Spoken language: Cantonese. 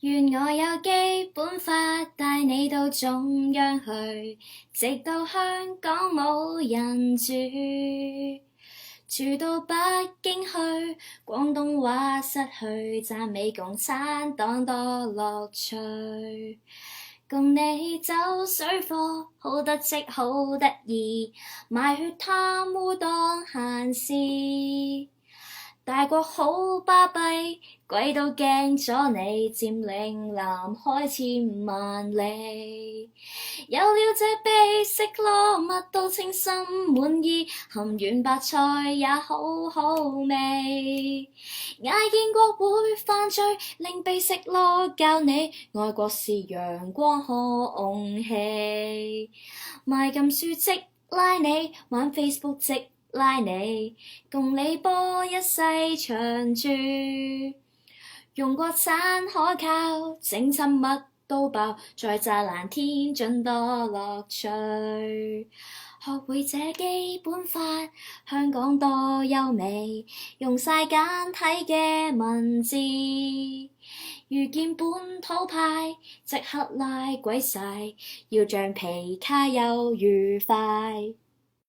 願我有基本法帶你到中央去，直到香港冇人住，住到北京去，廣東話失去，讚美共產黨多樂趣。共你走水貨，好得戚好得意，賣血貪污當閒事。大國好巴閉，鬼都驚咗你，佔領南海千萬里。有了這秘食咯，乜都稱心滿意，含軟白菜也好好味。嗌建國會犯罪，令秘食咯教你，愛國是陽光空氣。賣禁書即拉你，玩 Facebook 即拉你，共你播一世長住，用國產可靠，整親乜都爆，在柵欄天盡多樂趣。學會這基本法，香港多優美，用晒簡體嘅文字，遇見本土派，即刻拉鬼晒，要橡皮卡又愉快。